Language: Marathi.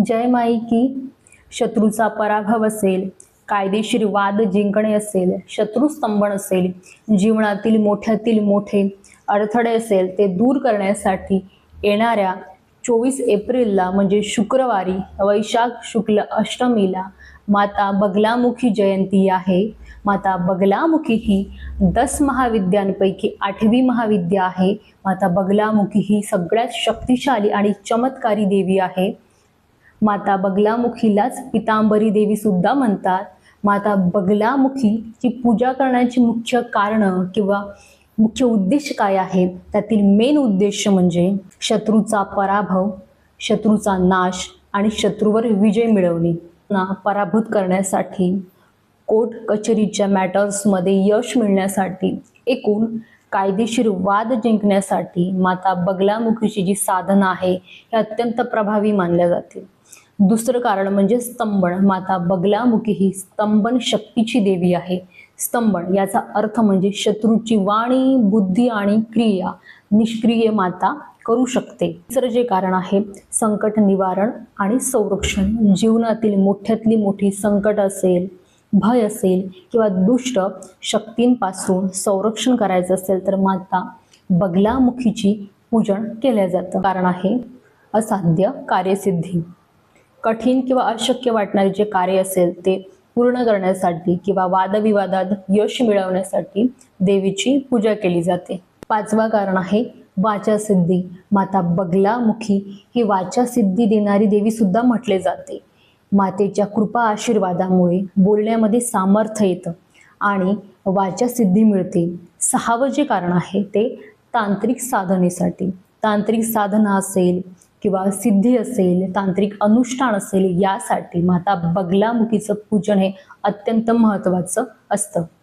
जय माई की. शत्रूचा पराभव असेल, कायदेशीर वाद जिंकणे असेल, शत्रू स्तंभन असेल, जीवनातील मोठ्यातील मोठे अडथळे असेल ते दूर करण्यासाठी येणाऱ्या 24 एप्रिलला म्हणजे शुक्रवारी वैशाख शुक्ल अष्टमीला माता बगलामुखी जयंती आहे. माता बगलामुखी ही 10 महाविद्यांपैकी 8वी महाविद्या आहे. माता बगलामुखी ही सगळ्यात शक्तिशाली आणि चमत्कारी देवी आहे. माता बगलामुखीलाच पितांबरी देवी सुद्धा म्हणतात. माता बगलामुखीची पूजा करण्याची मुख्य कारण किंवा मुख्य उद्देश काय आहे, त्यातील मेन उद्देश म्हणजे शत्रूचा पराभव, शत्रूचा नाश आणि शत्रूवर विजय मिळवणे. पराभूत करण्यासाठी, कोर्ट कचेरीच्या मॅटर्समध्ये यश मिळण्यासाठी, एकूण कायदेशीर वाद जिंकण्यासाठी माता बगलामुखीची जी साधना आहे हे अत्यंत प्रभावी मानल्या जाते. दुसरं कारण म्हणजे स्तंभन. माता बगलामुखी ही स्तंभन शक्तीची देवी आहे. स्तंभन याचा अर्थ म्हणजे शत्रूची वाणी, बुद्धी आणि क्रिया निष्क्रिय माता करू शकते. तिसरं जे कारण आहे संकट निवारण आणि संरक्षण. जीवनातील मोठ्यातली मोठी संकट असेल, भय असेल किंवा दुष्ट शक्तींपासून संरक्षण करायचं असेल तर माता बगलामुखीची पूजन केलं जातं. कारण आहे असाध्य कार्यसिद्धी. कठीण किंवा अशक्य वाटणारे जे कार्य असेल ते पूर्ण करण्यासाठी किंवा वादविवादात यश मिळवण्यासाठी देवीची पूजा केली जाते. 5वं कारण आहे वाचासिद्धी. माता बगलामुखी ही वाचासिद्धी देणारी देवी सुद्धा म्हटले जाते. मातेच्या कृपा आशीर्वादामुळे बोलण्यामध्ये सामर्थ्य येतं आणि वाचासिद्धी मिळते. 6वं जे कारण आहे ते तांत्रिक साधनेसाठी. तांत्रिक साधना असेल किंवा सिद्धी असेल, तांत्रिक अनुष्ठान असेल, यासाठी माता बगलामुखीचं पूजन हे अत्यंत महत्त्वाचं असतं.